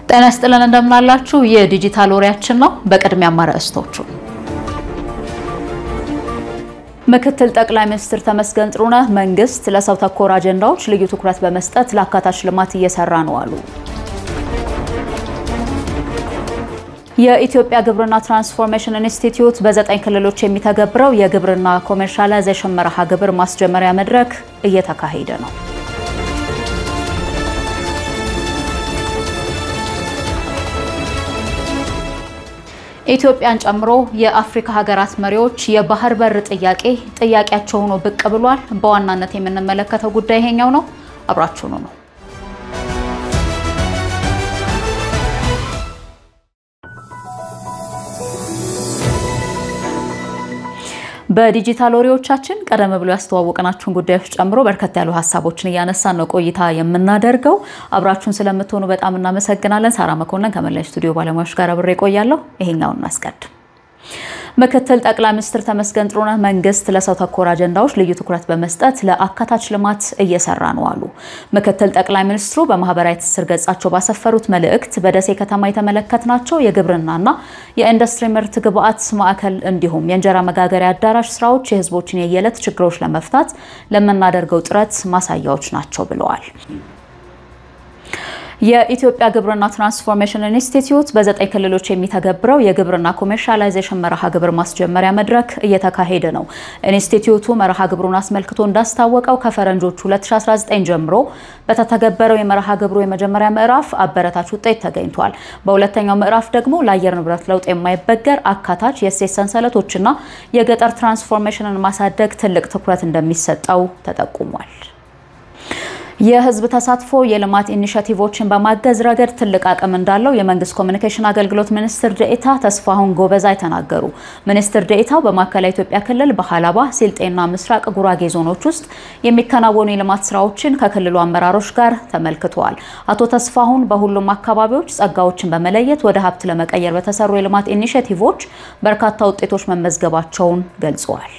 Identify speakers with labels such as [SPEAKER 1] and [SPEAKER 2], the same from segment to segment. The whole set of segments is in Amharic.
[SPEAKER 1] ጤና ይስጥልን እንደምናላችሁ የዲጂታል ወሬያችን ነው በቅድሚያ ማራስቶቹ ምክትል ጠቅላይ ሚኒስትር ተመስገን ጥሩነህ መንግስት ለሰው ተኮር አጀንዳዎች ልዩ ትኩረት በመስጠት ለአካታች ልማት እየሰራ ነው አሉ የኢትዮጵያ ግብርና ትራንስፎርሜሽን ኢንስቲትዩት በ9 ክልሎች የሚተገብረው የግብርና ኮመርሻላይዜሽን መርሃ ግብር ማስጀመሪያ መድረክ እየተካሄደ ነው ኢትዮጵያን ጨምሮ የአፍሪካ ሀገራት መሪዎች የባህር በር ጥያቄያቸው ሆኖ ብቅ ብሏል በዋናነት የምንመለከተው ጉዳይ ይሄኛው ነው አብራችሁ ነው በዲጂታል ወሬዎቻችን ቀደም ብሎ ያስተዋወቅናችሁን ጉዳዮች ጨምሮ በርከት ያሉ ሐሳቦችን ያነሳን ነው ቆይታ የምናደርገው አብራችሁን ስለምትሆኑ በጣም እናመሰግናለን ሳራ መኮንን ከመላው ስቱዲዮ ባለሙያዎች ጋር አብሬ ቆያለሁ ይሄኛውን እናስቀድም ምክትል ጠቅላይ ሚኒስትር ተመስገን ጥሩነህ መንግስት ለሰው ተኮር አጀንዳዎች ልዩ ትኩረት በመስጠት ለአካታች ልማት እየሰራ ነው አሉ ምክትል ጠቅላይ ሚኒስትሩ በማህበራዊ ትስስር ገጻቸው ባሰፈሩት መልእክት በደሴ ከተማ የተመለከትናቸው የግብርናና የኢንዱስትሪ ምርት ግብአት ማዕከል እንዲሁም የእንጀራ መጋገሪያ አዳራሽ ስራዎች የህዝቦችን የየለት ችግሮች ለመፍታት ለምናደርገው ጥረት ማሳያዎች ናቸው ብለዋል የኢትዮጵያ ግብርና ትራንስፎርሜሽን ኢንስቲትዩት በ9 ክልሎች የሚተገብረው የግብርና ኮመርሻላይዜሽን መርሃ ግብር ማስጀመሪያ መድረክ እየተካሄደ ነው ኢንስቲትዩቱ መርሃ ግብሩን አስመልክቶ እንዳስታወቀው ከፈረንጆቹ 2019 ጀምሮ በተተገበረው የመርሃ ግብሩ የመጀመሪያ ምዕራፍ አበረታች ውጤት ተገኝቷል በሁለተኛው ምዕራፍ ደግሞ ለአየር ንብረት ለውጥ የማይበገር አካታች የእሴት ሰንሰለቶችና የገጠር ትራንስፎርሜሽንን ማሳደግ ትልቅ ትኩረት እንደሚሰጠው ተጠቁሟል የህዝብ ተሳትፎ የልማት ኢኒሺያቲቮችን በማገዝ ረገድ ትልቅ አቅም እንዳለው የመንግስት ኮሙኒኬሽን አገልግሎት ሚኒስትር ዴኤታ ተስፋሁን ጎበዛይ ተናገሩ ሚኒስትር ዴኤታው በማዕከላዊ ኢትዮጵያ ክልል በሐላባ ሲልጤና ምስራቅ ጉራጌ ዞኖች ውስጥ የሚከናወኑ የልማት ስራዎችን ከክልሉ አመራሮች ጋር ተመልክተዋል አቶ ተስፋሁን በሁሉም አካባቢዎች ጸጋዎችን በመለየት ወደ ሀብት ለመቀየር በተሰሩ የልማት ኢኒሺያቲቮች በርካታ ውጤቶች መመዝገባቸውን ገልጸዋል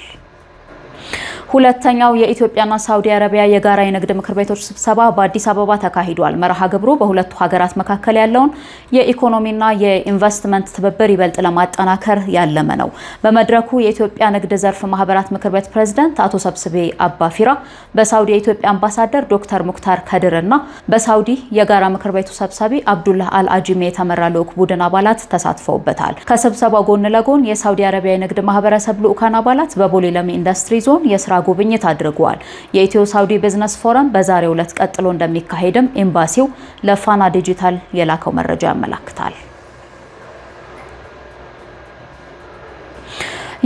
[SPEAKER 1] ሁለተኛው የኢትዮጵያና ሳውዲ አረቢያ የጋራ የንግድ ምክር ቤቶች ስብሰባ በአዲስ አበባ ተካሂዷል መርሃ ግብሩ በሁለቱ ሀገራት መካከል ያለውን የኢኮኖሚና የኢንቨስትመንት ትብብር ይበልጥ ለማጠናከር ያለመ ነው በመድረኩ የኢትዮጵያ ንግድ ዘርፍ ማህበራት ምክር ቤት ፕሬዝዳንት አቶ ሰብስቤ አባፊራ በሳውዲ የኢትዮጵያ አምባሳደር ዶክተር ሙክታር ከድርና በሳውዲ የጋራ ምክር ቤቱ ሰብሳቢ አብዱላህ አልአጂሚ የተመራ ልዑክ ቡድን አባላት ተሳትፈውበታል ከስብሰባው ጎን ለጎን የሳውዲ አረቢያ የንግድ ማህበረሰብ ልዑካን አባላት በቦሌ ለሚ ኢንዱስትሪ ዞን የስራ ጉብኝት አድርገዋል የኢትዮ ሳውዲ ቢዝነስ ፎረም በዛሬው ዕለት ቀጥሎ እንደሚካሄድም ኤምባሲው ለፋና ዲጂታል የላከው መረጃ ያመለክታል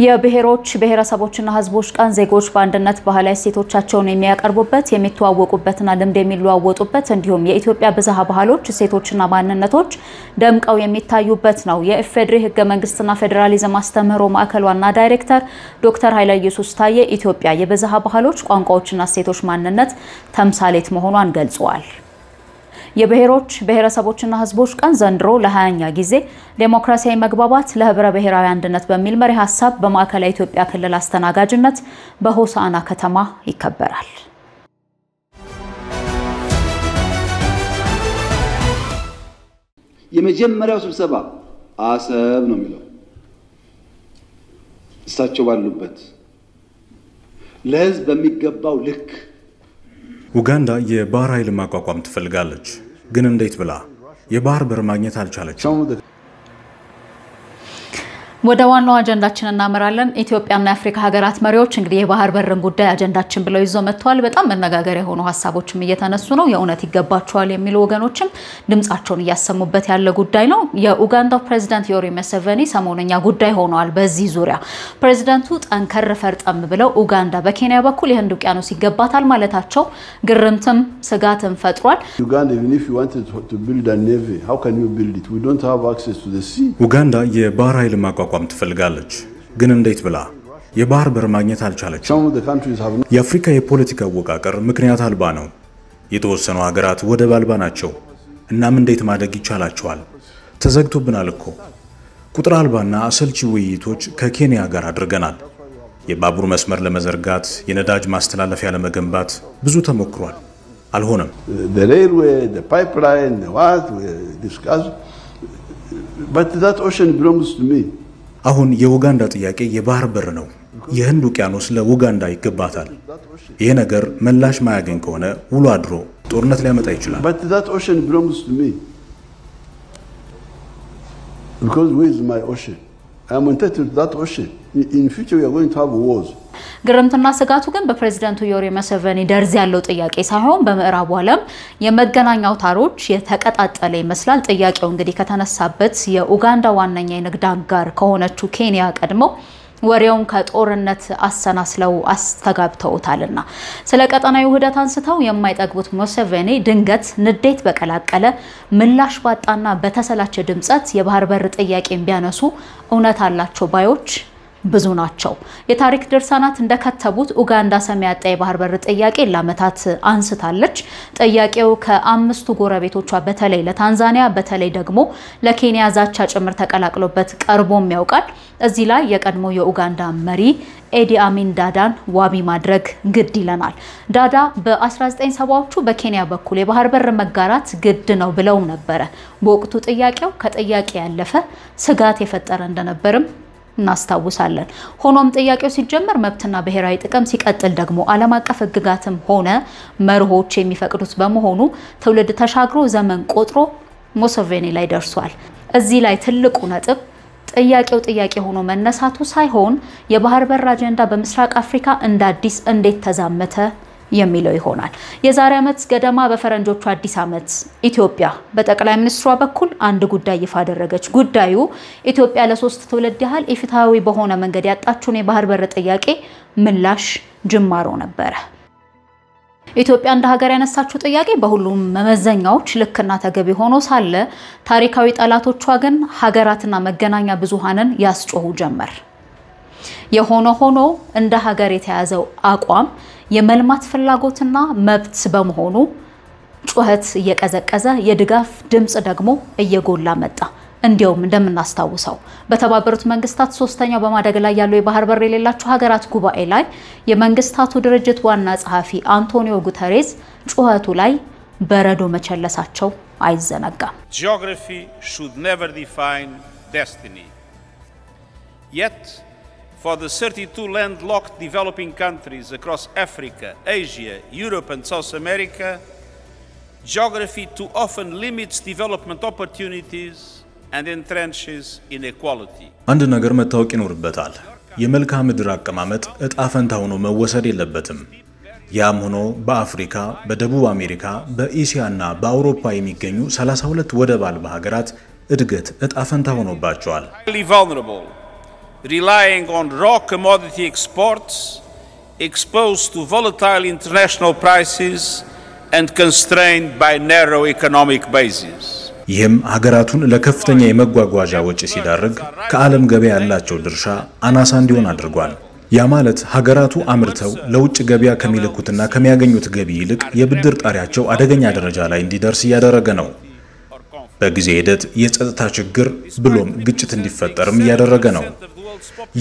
[SPEAKER 1] የብሔሮች ብሔረሰቦችና ህዝቦች ቀን ዜጎች በአንድነት ባህላዊ እሴቶቻቸውን የሚያቀርቡበት የሚተዋወቁበትና ልምድ የሚለዋወጡበት እንዲሁም የኢትዮጵያ ብዝሃ ባህሎች እሴቶችና ማንነቶች ደምቀው የሚታዩበት ነው የኢፌድሪ ህገ መንግስትና ፌደራሊዝም አስተምህሮ ማዕከል ዋና ዳይሬክተር ዶክተር ኃይለ ኢየሱስ ታዬ ኢትዮጵያ የብዝሃ ባህሎች ቋንቋዎችና እሴቶች ማንነት ተምሳሌት መሆኗን ገልጸዋል የብሔሮች ብሔረሰቦችና ህዝቦች ቀን ዘንድሮ ለ20ኛ ጊዜ ዴሞክራሲያዊ መግባባት ለህብረ ብሔራዊ አንድነት በሚል መሪ ሐሳብ በማዕከላዊ ኢትዮጵያ ክልል አስተናጋጅነት በሆሳዕና ከተማ ይከበራል
[SPEAKER 2] የመጀመሪያው ስብሰባ አሰብ ነው የሚለው እሳቸው ባሉበት ለህዝብ በሚገባው ልክ
[SPEAKER 3] ኡጋንዳ የባህር ኃይል ማቋቋም ትፈልጋለች ግን እንዴት ብላ የባህር በር ማግኘት አልቻለችም
[SPEAKER 1] ወደ ዋናው አጀንዳችን እናመራለን ኢትዮጵያና የአፍሪካ ሀገራት መሪዎች እንግዲህ የባህር በርን ጉዳይ አጀንዳችን ብለው ይዘው መጥተዋል በጣም መነጋገሪያ ሆኖ ሐሳቦችም እየተነሱ ነው የኡነት ይገባቸዋል የሚሉ ወገኖችም ድምጻቸውን ያሰሙበት ያለ ጉዳይ ነው የኡጋንዳው ፕሬዝዳንት ዮሪ ሙሴቬኒ ሰሞነኛ ጉዳይ ሆኗል በዚህ ዙሪያ ፕሬዝዳንቱ ጠንከር ፈርጠም ብለው ኡጋንዳ በኬንያ በኩል የህንድ ውቅያኖስ ይገባታል ማለታቸው ግርምትም ስጋትም ፈጥሯል
[SPEAKER 4] Uganda even if you wanted to build a navy how can you build it we don't have access to the sea
[SPEAKER 3] ኡጋንዳ የባህር ኃይል ማቋቋም ትፈልጋለች ግን እንዴት ብላ የባህር በር ማግኘት አልቻለችም የአፍሪካ የፖለቲካ ወቃቀር ምክንያት አልባ ነው የተወሰኑ ሀገራት ወደብ አልባ ናቸው። እናም እንዴት ማደግ ይቻላቸዋል? ተዘግቶብናል እኮ። ቁጥር አልባና አሰልቺ ውይይቶች ከኬንያ ጋር አድርገናል። የባቡር መስመር ለመዘርጋት፣ የነዳጅ ማስተላለፊያ ለመገንባት ብዙ ተሞክሯል፣ አልሆነም።
[SPEAKER 4] The railway, the pipeline, the what we discussed, but that ocean belongs to me.
[SPEAKER 3] አሁን የኡጋንዳ ጥያቄ የባህር በር ነው። የህንድ ውቅያኖስ ለኡጋንዳ ይገባታል። ይሄ ነገር ምላሽ ማያገኝ ከሆነ ውሎ አድሮ ጦርነት ሊያመጣ ይችላል።
[SPEAKER 4] But that ocean belongs to me. Because where is my ocean? I am entitled to that ocean. In future we are going to have wars.
[SPEAKER 1] ግርምትና ስጋቱ ግን በፕሬዝዳንቱ ዮዌሪ ሙሴቬኒ ደርዝ ያለው ጥያቄ ሳይሆን በምዕራቡ ዓለም የመገናኛ አውታሮች የተቀጣጠለ ይመስላል። ጥያቄው እንግዲህ ከተነሳበት የኡጋንዳ ዋነኛ የንግድ አጋር ከሆነችው ኬንያ ቀድመው ወሬውን ከጦርነት አሰናስለው አስተጋብተውታልና ስለ ቀጠናዊ ውህደት አንስተው የማይጠግቡት ሙሴቬኒ ድንገት ንዴት በቀላቀለ ምላሽ ባጣና በተሰላቸ ድምጸት የባህር በር ጥያቄን ቢያነሱ እውነት አላቸው ባዮች ብዙ ናቸው። የታሪክ ድርሳናት እንደከተቡት ኡጋንዳ ሰማይ ያጣ የባህር በር ጥያቄ ለዓመታት አንስታለች። ጥያቄው ከአምስቱ ጎረቤቶቿ በተለይ ለታንዛኒያ በተለይ ደግሞ ለኬንያ ዛቻ ጭምር ተቀላቅሎበት ቀርቦም ያውቃል። እዚህ ላይ የቀድሞ የኡጋንዳ መሪ ኤዲ አሚን ዳዳን ዋቢ ማድረግ ግድ ይለናል። ዳዳ በ1970ዎቹ በኬንያ በኩል የባህር በር መጋራት ግድ ነው ብለው ነበር። በወቅቱ ጥያቄው ከጥያቄ ያለፈ ስጋት የፈጠረ እንደነበርም እናስታውሳለን። ሆኖም ጥያቄው ሲጀመር መብትና ብሔራዊ ጥቅም ሲቀጥል ደግሞ ዓለም አቀፍ ህግጋትም ሆነ መርሆች የሚፈቅዱት በመሆኑ ትውልድ ተሻግሮ ዘመን ቆጥሮ ሙሴቬኒ ላይ ደርሷል። እዚህ ላይ ትልቁ ነጥብ ጥያቄው ጥያቄ ሆኖ መነሳቱ ሳይሆን የባህር በር አጀንዳ በምስራቅ አፍሪካ እንደ አዲስ እንዴት ተዛመተ የሚለው ይሆናል። የዛሬ ዓመት ገደማ በፈረንጆቹ አዲስ ዓመት ኢትዮጵያ በጠቅላይ ሚኒስትሯ በኩል አንድ ጉዳይ ይፋ አደረገች። ጉዳዩ ኢትዮጵያ ለሶስት ትውልድ ያህል ኢፍትሃዊ በሆነ መንገድ ያጣችውን የባህር በር ጥያቄ ምላሽ ጅማሮ ነበር። ኢትዮጵያ እንደ ሀገር ያነሳችው ጥያቄ በሁሉም መመዘኛዎች ልክና ተገቢ ሆኖ ሳለ ታሪካዊ ጠላቶቿ ግን ሀገራትና መገናኛ ብዙሃንን ያስጮሁ ጀመር። የሆነ ሆኖ እንደ ሀገር የተያዘው አቋም የመልማት ፍላጎትና መብት በመሆኑ ጩኸት እየቀዘቀዘ የድጋፍ ድምጽ ደግሞ እየጎላ መጣ። እንዲያውም እንደምናስታውሰው በተባበሩት መንግስታት ሶስተኛው በማደግ ላይ ያለው የባህር በር የሌላቸው ሀገራት ጉባኤ ላይ የመንግስታቱ ድርጅት ዋና ጸሐፊ አንቶኒዮ ጉተሬዝ ጩኸቱ ላይ በረዶ መቸለሳቸው አይዘነጋም።
[SPEAKER 5] Geography should never define destiny. Yet for the 32 landlocked developing countries across Africa, Asia, Europe and South America, geography too often limits development opportunities and entrenches inequality.
[SPEAKER 3] አንድ ነገር መታወቅ ይኖርበታል። የመልክዓ ምድር አቀማመጥ እጣ ፈንታ ሆኖ መወሰድ የለበትም። ያም ሆኖ በአፍሪካ፣ በደቡብ አሜሪካ፣ በእስያና በአውሮፓ የሚገኙ 32 ወደብ አልባ ሀገራት እድገት እጣ ፈንታ ሆኖባቸዋል።
[SPEAKER 5] Relying on raw commodity exports, exposed to volatile international prices and constrained by narrow economic bases.
[SPEAKER 3] ይህም ሀገራቱን ለከፍተኛ የመጓጓዣ ወጪ ሲዳርግ ከዓለም ገበያ ያላቸው ድርሻ አናሳ እንዲሆን አድርጓል። ያ ማለት ሀገራቱ አምርተው ለውጭ ገበያ ከሚልኩትና ከሚያገኙት ገቢ ይልቅ የብድር ጣሪያቸው አደገኛ ደረጃ ላይ እንዲደርስ ያደረገ ነው። በጊዜ ሂደት የጸጥታ ችግር ብሎም ግጭት እንዲፈጠርም ያደረገ ነው።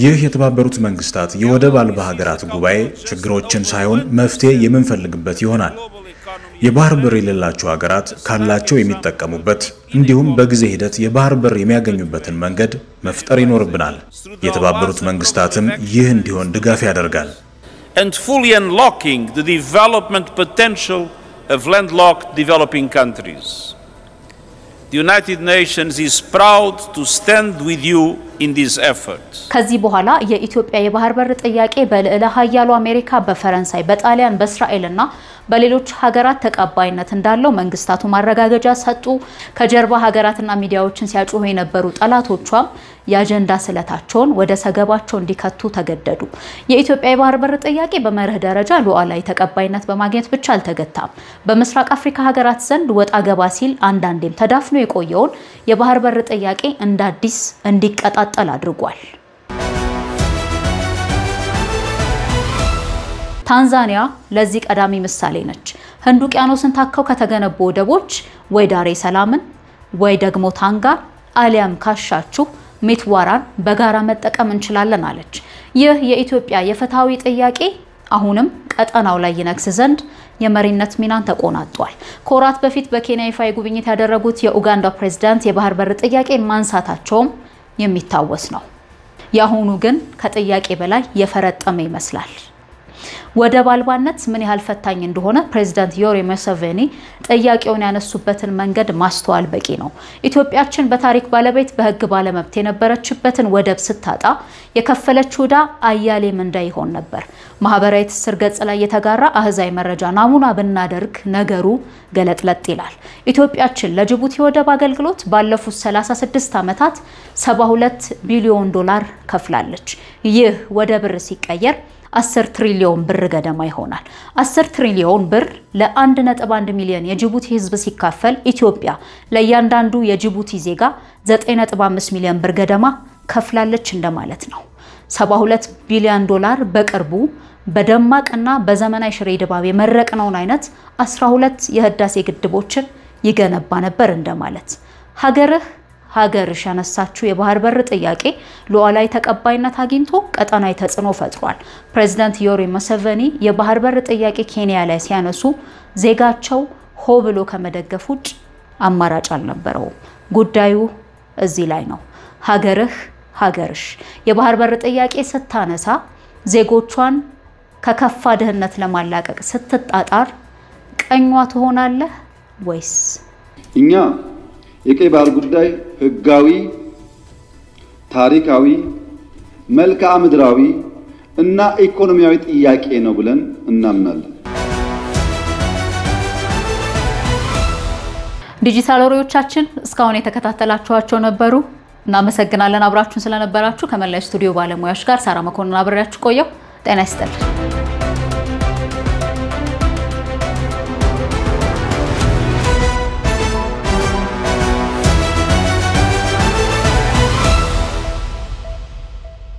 [SPEAKER 3] ይህ የተባበሩት መንግስታት የወደብ አልባ ሀገራት ጉባኤ ችግሮችን ሳይሆን መፍትሄ የምንፈልግበት ይሆናል። የባህር በር የሌላቸው ሀገራት ካላቸው የሚጠቀሙበት እንዲሁም በጊዜ ሂደት የባህር በር የሚያገኙበትን መንገድ መፍጠር ይኖርብናል። የተባበሩት መንግስታትም ይህ እንዲሆን ድጋፍ ያደርጋል።
[SPEAKER 5] And fully unlocking the development potential of landlocked developing countries. The United Nations is proud to stand with you in this effort.
[SPEAKER 1] ከዚህ በኋላ የኢትዮጵያ የባህር በር ጥያቄ በልዕለ ኃያሉ አሜሪካ፣ በፈረንሳይ፣ በጣሊያን፣ በእስራኤልና በሌሎች ሀገራት ተቀባይነት እንዳለው መንግስታቱ ማረጋገጫ ሰጡ። ከጀርባ ሀገራትና ሚዲያዎችን ሲያጮሁ የነበሩ ጠላቶቿም የአጀንዳ ስለታቸውን ወደ ሰገባቸው እንዲከቱ ተገደዱ። የኢትዮጵያ የባህር በር ጥያቄ በመርህ ደረጃ ሉዓላዊ ተቀባይነት በማግኘት ብቻ አልተገታም። በምስራቅ አፍሪካ ሀገራት ዘንድ ወጣ ገባ ሲል አንዳንዴም ተዳፍኖ የቆየውን የባህር በር ጥያቄ እንደ አዲስ እንዲቀጣጠል አድርጓል። ታንዛኒያ ለዚህ ቀዳሚ ምሳሌ ነች። ህንድ ውቅያኖስን ታከው ከተገነቡ ወደቦች ወይ ዳሬ ሰላምን ወይ ደግሞ ታንጋር አሊያም ካሻችሁ ሚትዋራን በጋራ መጠቀም እንችላለን አለች። ይህ የኢትዮጵያ የፍትሃዊ ጥያቄ አሁንም ቀጠናው ላይ ይነክስ ዘንድ የመሪነት ሚናን ተቆናጧል። ከወራት በፊት በኬንያ ይፋዊ ጉብኝት ያደረጉት የኡጋንዳ ፕሬዝዳንት የባህር በር ጥያቄ ማንሳታቸውም የሚታወስ ነው። ያሁኑ ግን ከጥያቄ በላይ የፈረጠመ ይመስላል። ወደብ አልባነት ምን ያህል ፈታኝ እንደሆነ ፕሬዝዳንት ዮዌሪ ሙሴቬኒ ጥያቄውን ያነሱበትን መንገድ ማስተዋል በቂ ነው። ኢትዮጵያችን በታሪክ ባለቤት በህግ ባለመብት የነበረችበትን ወደብ ስታጣ የከፈለችው ዕዳ አያሌ ምንዳ ይሆን ነበር። ማህበራዊ ትስስር ገጽ ላይ የተጋራ አህዛዊ መረጃ ናሙና ብናደርግ ነገሩ ገለጥለጥ ይላል። ኢትዮጵያችን ለጅቡቲ ወደብ አገልግሎት ባለፉት 36 ዓመታት 72 ቢሊዮን ዶላር ከፍላለች። ይህ ወደ ብር ሲቀየር 10 ትሪሊዮን ብር ገደማ ይሆናል። 10 ትሪሊዮን ብር ለ1.1 ሚሊዮን የጅቡቲ ህዝብ ሲካፈል ኢትዮጵያ ለእያንዳንዱ የጅቡቲ ዜጋ 9.5 ሚሊዮን ብር ገደማ ከፍላለች እንደማለት ነው። 72 ቢሊዮን ዶላር በቅርቡ በደማቅና በዘመናዊ ሽሬ ድባብ የመረቅነውን አይነት 12 የህዳሴ ግድቦችን ይገነባ ነበር እንደማለት። ሀገርሽ ያነሳችው የባህር በር ጥያቄ ሉዓላዊ ተቀባይነት አግኝቶ ቀጠናዊ ተጽዕኖ ፈጥሯል። ፕሬዝዳንት ዮዌሪ ሙሴቬኒ የባህር በር ጥያቄ ኬንያ ላይ ሲያነሱ ዜጋቸው ሆ ብሎ ከመደገፍ ውጭ አማራጭ አልነበረውም። ጉዳዩ እዚህ ላይ ነው። ሀገርሽ የባህር በር ጥያቄ ስታነሳ ዜጎቿን ከከፋ ድህነት ለማላቀቅ ስትጣጣር ቀኟ ትሆናለህ ወይስ?
[SPEAKER 2] እኛ የቀይ ባህር ጉዳይ ህጋዊ፣ ታሪካዊ፣ መልክዓ ምድራዊ እና ኢኮኖሚያዊ ጥያቄ ነው ብለን እናምናለን።
[SPEAKER 1] ዲጂታል ወሬዎቻችን እስካሁን የተከታተላችኋቸው ነበሩ። እናመሰግናለን አብራችሁን ስለነበራችሁ። ከመላው ስቱዲዮ ባለሙያዎች ጋር ሳራ መኮንን አብሬያችሁ ቆየው። ጤና ይስጥልኝ።